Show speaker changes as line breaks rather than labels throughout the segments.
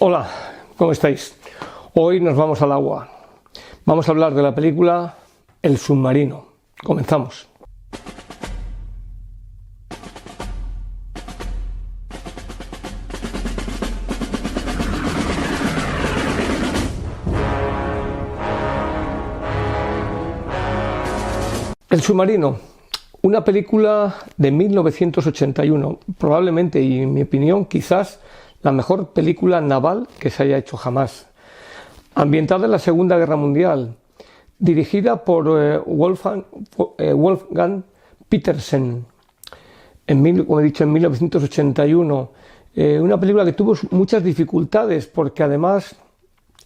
Hola, ¿cómo estáis? Hoy nos vamos al agua. Vamos a hablar de la película El submarino. Comenzamos. El submarino, una película de 1981, probablemente, y en mi opinión, quizás la mejor película naval que se haya hecho jamás. Ambientada en la Segunda Guerra Mundial, dirigida por Wolfgang Petersen, como he dicho, en 1981. Una película que tuvo muchas dificultades porque además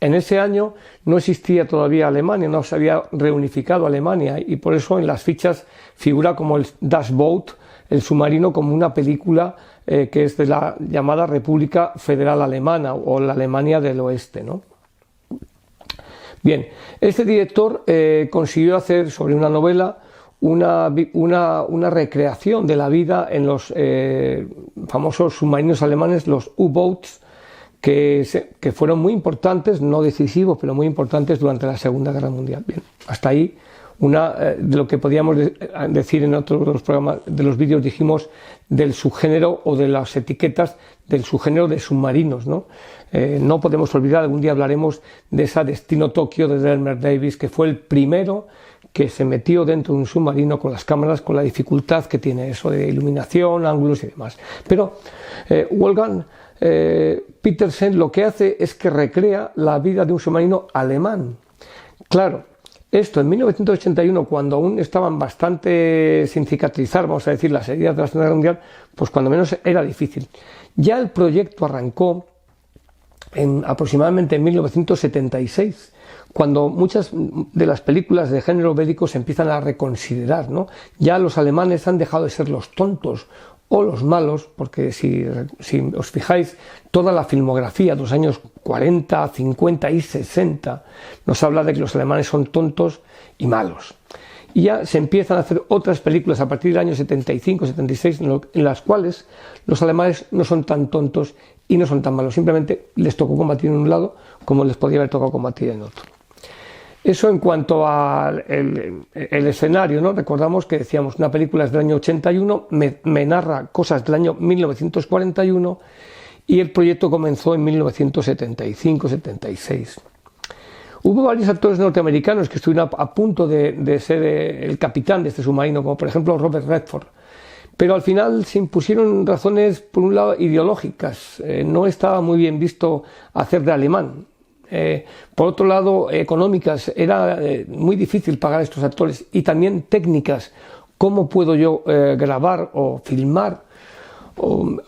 en ese año no existía todavía Alemania, no se había reunificado Alemania y por eso en las fichas figura como el Das Boot, el submarino, como una película que es de la llamada República Federal Alemana o la Alemania del Oeste, ¿no? Bien, este director consiguió hacer sobre una novela una recreación de la vida en los famosos submarinos alemanes, los U-Boats, que fueron muy importantes, no decisivos, pero muy importantes durante la Segunda Guerra Mundial. Bien, hasta ahí de lo que podíamos decir en otros de los programas, de los vídeos, dijimos del subgénero o de las etiquetas del subgénero de submarinos, ¿no? No podemos olvidar, algún día hablaremos de esa Destino Tokio de Delmer Davis, que fue el primero que se metió dentro de un submarino con las cámaras, con la dificultad que tiene eso de iluminación, ángulos y demás. Pero Wolfgang Petersen lo que hace es que recrea la vida de un submarino alemán. Claro, esto en 1981, cuando aún estaban bastante sin cicatrizar, vamos a decir, las heridas de la Segunda Guerra Mundial, pues cuando menos era difícil. Ya el proyecto arrancó aproximadamente en 1976, cuando muchas de las películas de género bélico se empiezan a reconsiderar, ¿no? Ya los alemanes han dejado de ser los tontos o los malos, porque si os fijáis, toda la filmografía de los años 40, 50 y 60 nos habla de que los alemanes son tontos y malos. Y ya se empiezan a hacer otras películas a partir del año 75, 76, en las cuales los alemanes no son tan tontos y no son tan malos, simplemente les tocó combatir en un lado como les podía haber tocado combatir en otro. Eso en cuanto al el escenario, ¿no? Recordamos que decíamos, una película es del año 81, me narra cosas del año 1941 y el proyecto comenzó en 1975-76. Hubo varios actores norteamericanos que estuvieron a punto de ser el capitán de este submarino, como por ejemplo Robert Redford, pero al final se impusieron razones, por un lado, ideológicas. No estaba muy bien visto hacer de alemán. Por otro lado, económicas, era muy difícil pagar a estos actores, y también técnicas. ¿Cómo puedo yo grabar o filmar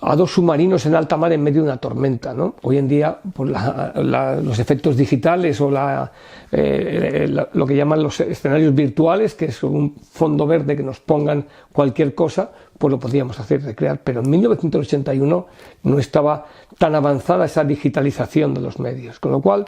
a dos submarinos en alta mar en medio de una tormenta, ¿no? Hoy en día, por los efectos digitales o lo que llaman los escenarios virtuales, que es un fondo verde que nos pongan cualquier cosa, pues lo podríamos hacer, recrear, pero en 1981 no estaba tan avanzada esa digitalización de los medios, con lo cual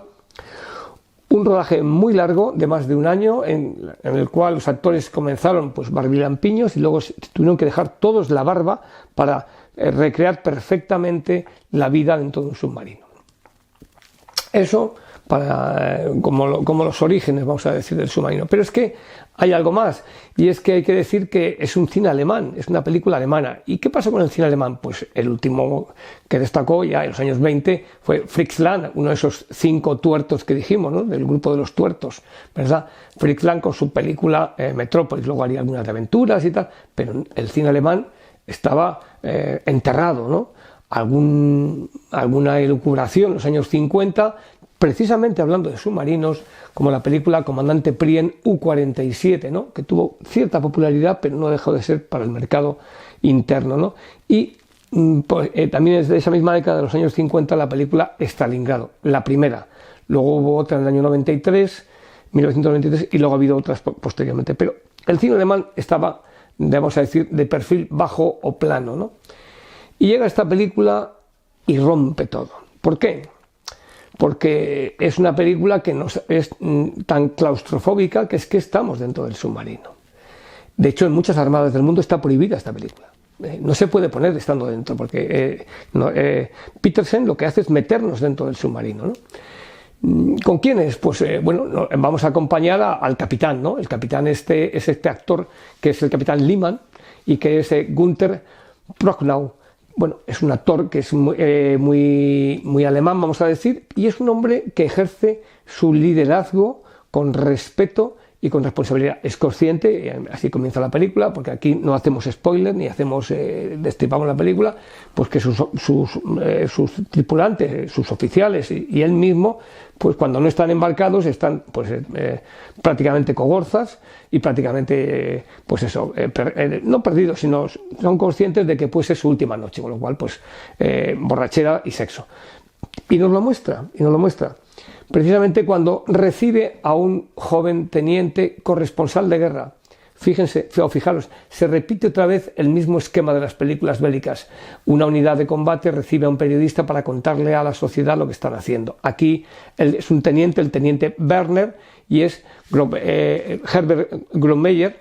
un rodaje muy largo, de más de un año, en el cual los actores comenzaron pues barbilampiños y luego tuvieron que dejar todos la barba para recrear perfectamente la vida dentro de un submarino. Eso como los orígenes, vamos a decir, del submarino. Pero es que hay algo más, y es que hay que decir que es un cine alemán, es una película alemana. ¿Y qué pasó con el cine alemán? Pues el último que destacó ya en los años 20 fue Fritz Lang, uno de esos 5 tuertos que dijimos, ¿no? Del grupo de los tuertos, ¿verdad? Fritz Lang con su película Metrópolis, luego haría algunas de aventuras y tal, pero el cine alemán estaba enterrado, ¿no? Alguna elucubración en los años 50, precisamente hablando de submarinos, como la película Comandante Prien U-47, ¿no? Que tuvo cierta popularidad, pero no dejó de ser para el mercado interno, ¿no? Y también es de esa misma década de los años 50 la película Stalingrado, la primera. Luego hubo otra en el año 1993, y luego ha habido otras posteriormente. Pero el cine alemán estaba, vamos a decir, de perfil bajo o plano, ¿no? Y llega esta película y rompe todo. ¿Por qué? Porque es una película que es tan claustrofóbica que es que estamos dentro del submarino. De hecho, en muchas armadas del mundo está prohibida esta película. no se puede poner estando dentro, porque Petersen lo que hace es meternos dentro del submarino, ¿no? ¿Con quiénes? Pues bueno, vamos a acompañar al capitán, ¿no? El capitán es este actor que es el capitán Lehmann y que es Günther Prochnow. Bueno, es un actor que es muy alemán, vamos a decir, y es un hombre que ejerce su liderazgo con respeto y con responsabilidad. Es consciente, así comienza la película, porque aquí no hacemos spoiler ni destripamos la película, pues que sus tripulantes, sus oficiales y él mismo, pues cuando no están embarcados están pues prácticamente cogorzas y prácticamente pues eso, no perdidos, sino son conscientes de que puede ser su última noche, con lo cual pues borrachera y sexo. Y nos lo muestra. Precisamente cuando recibe a un joven teniente corresponsal de guerra. Fijaros, se repite otra vez el mismo esquema de las películas bélicas. Una unidad de combate recibe a un periodista para contarle a la sociedad lo que están haciendo. Aquí es un teniente, el teniente Werner, y es Herbert Grönemeyer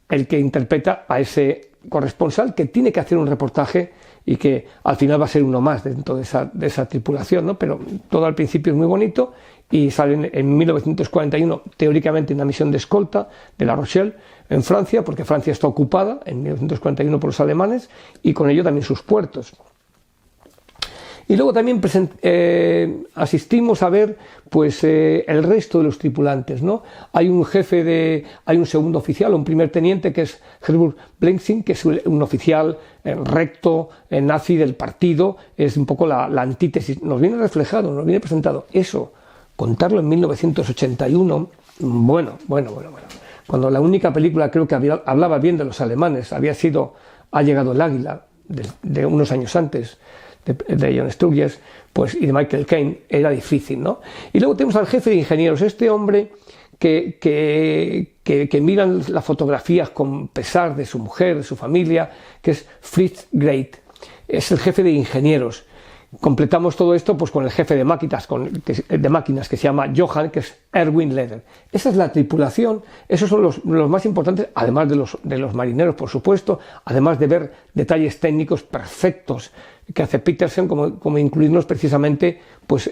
el que interpreta a ese corresponsal que tiene que hacer un reportaje y que al final va a ser uno más dentro de esa tripulación, ¿no? Pero todo al principio es muy bonito y salen en 1941 teóricamente una misión de escolta de La Rochelle en Francia, porque Francia está ocupada en 1941 por los alemanes y con ello también sus puertos. Y luego también asistimos a ver pues el resto de los tripulantes, ¿no? Hay un segundo oficial, un primer teniente que es Herbert Blensing, que es un oficial recto, nazi del partido, es un poco la antítesis. Nos viene reflejado, nos viene presentado eso, contarlo en 1981, bueno. Cuando la única película creo que hablaba bien de los alemanes había sido Ha llegado el águila, de unos años antes, de John Sturges, pues, y de Michael Caine, era difícil, ¿no? Y luego tenemos al jefe de ingenieros, este hombre que miran las fotografías con pesar de su mujer, de su familia, que es Fritz Greit, es el jefe de ingenieros. Completamos todo esto pues con el jefe de máquinas que se llama Johann, que es Erwin Leder. Esa es la tripulación, esos son los más importantes, además de los marineros, por supuesto, además de ver detalles técnicos perfectos que hace Petersen, como incluirnos precisamente pues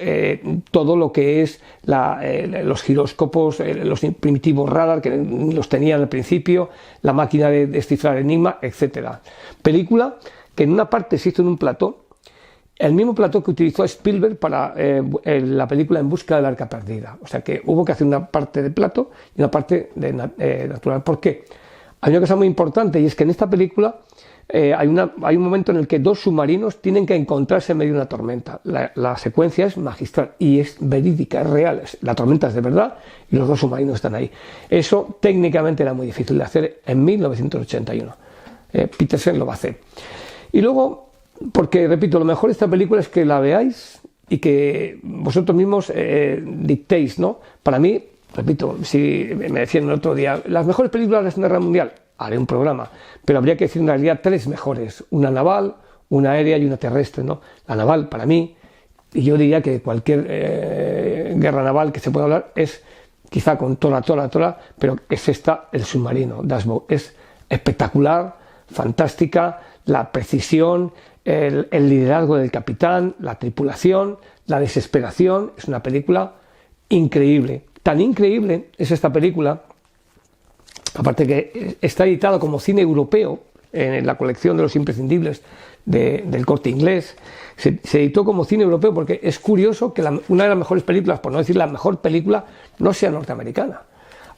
todo lo que es los giróscopos, los primitivos radar que los tenían al principio, la máquina de descifrar enigma, etcétera. Película que en una parte se hizo en un plató, el mismo plató que utilizó Spielberg para la película En busca del arca perdida. O sea que hubo que hacer una parte de plató y una parte de natural. ¿Por qué? Hay una cosa muy importante, y es que en esta película hay un momento en el que dos submarinos tienen que encontrarse en medio de una tormenta. La secuencia es magistral y es verídica, es real. La tormenta es de verdad y los dos submarinos están ahí. Eso técnicamente era muy difícil de hacer en 1981. Petersen lo va a hacer. Y luego, porque repito, lo mejor de esta película es que la veáis y que vosotros mismos dictéis, ¿no? Para mí, repito, si me decían el otro día, las mejores películas de la Segunda Guerra Mundial, haré un programa, pero habría que decir en realidad tres mejores: una naval, una aérea y una terrestre, ¿no? La naval, para mí, y yo diría que cualquier guerra naval que se pueda hablar es quizá con toda, pero es esta, el submarino, Das Boot. Es espectacular, fantástica, la precisión, el liderazgo del capitán, la tripulación, la desesperación. Es una película increíble. Tan increíble es esta película, aparte que está editada como cine europeo en la colección de los imprescindibles del Corte Inglés. Se editó como cine europeo porque es curioso que una de las mejores películas, por no decir la mejor película, no sea norteamericana.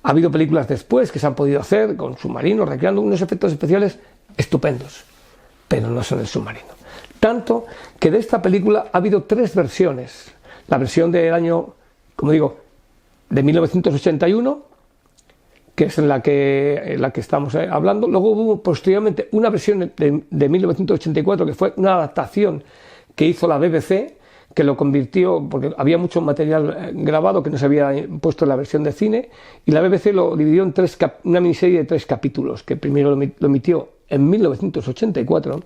Ha habido películas después que se han podido hacer con submarinos, recreando unos efectos especiales estupendos, pero no son el submarino. Tanto que de esta película ha habido tres versiones. La versión del año, como digo, de 1981, que es en la que estamos hablando. Luego hubo posteriormente una versión de 1984, que fue una adaptación que hizo la BBC, que lo convirtió, porque había mucho material grabado que no se había puesto en la versión de cine, y la BBC lo dividió en una miniserie de 3 capítulos, que primero lo emitió en 1984,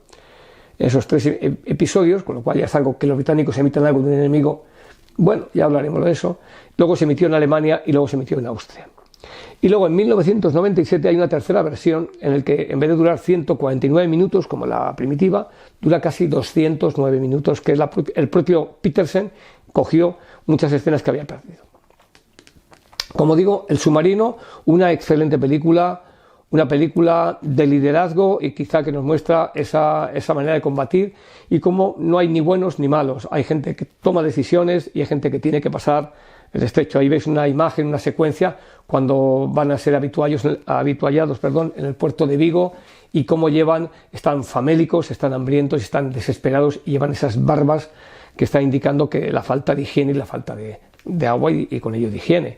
esos 3 episodios, con lo cual ya es algo que los británicos emitan algo de un enemigo. Bueno, ya hablaremos de eso. Luego se emitió en Alemania y luego se emitió en Austria. Y luego en 1997 hay una tercera versión en la que en vez de durar 149 minutos como la primitiva, dura casi 209 minutos, que es el propio Petersen cogió muchas escenas que había perdido. Como digo, El submarino, una excelente película, una película de liderazgo y quizá que nos muestra esa manera de combatir y cómo no hay ni buenos ni malos. Hay gente que toma decisiones y hay gente que tiene que pasar el estrecho. Ahí veis una imagen, una secuencia cuando van a ser avituallados en el puerto de Vigo y cómo están famélicos, están hambrientos, están desesperados y llevan esas barbas que están indicando que la falta de higiene y la falta de agua y con ello de higiene.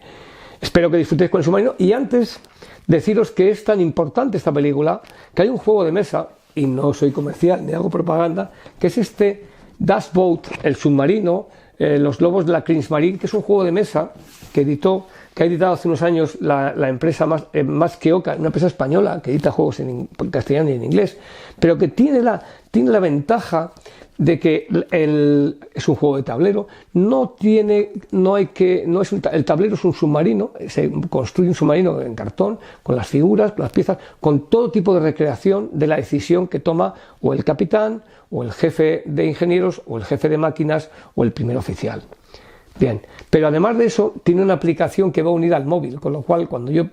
Espero que disfrutéis con El submarino y antes deciros que es tan importante esta película que hay un juego de mesa, y no soy comercial ni hago propaganda, que es este Das Boot, El submarino, Los lobos de la Kriegsmarine, que es un juego de mesa que ha editado hace unos años la empresa más que Oca, una empresa española que edita juegos en castellano y en inglés, pero que tiene la ventaja de que es un juego de tablero, el tablero es un submarino, se construye un submarino en cartón, con las figuras, con las piezas, con todo tipo de recreación de la decisión que toma o el capitán, o el jefe de ingenieros, o el jefe de máquinas, o el primer oficial. Bien, pero además de eso, tiene una aplicación que va unida al móvil, con lo cual cuando yo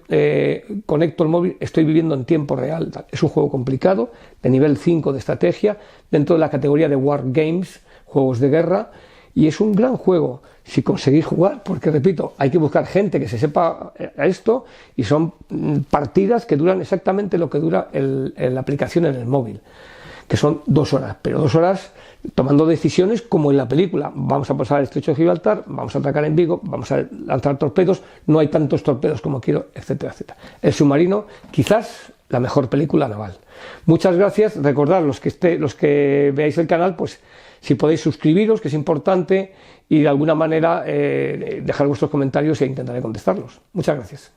conecto el móvil estoy viviendo en tiempo real. Es un juego complicado, de nivel 5 de estrategia, dentro de la categoría de War Games, juegos de guerra, y es un gran juego si conseguís jugar, porque repito, hay que buscar gente que se sepa esto, y son partidas que duran exactamente lo que dura la aplicación en el móvil, que son 2 horas, pero 2 horas tomando decisiones como en la película. Vamos a pasar el estrecho de Gibraltar, vamos a atacar en Vigo, vamos a lanzar torpedos, no hay tantos torpedos como quiero, etcétera, etcétera. El submarino, quizás la mejor película naval. Muchas gracias. Recordad, los que veáis el canal, pues si podéis suscribiros, que es importante, y de alguna manera dejar vuestros comentarios e intentaré contestarlos. Muchas gracias.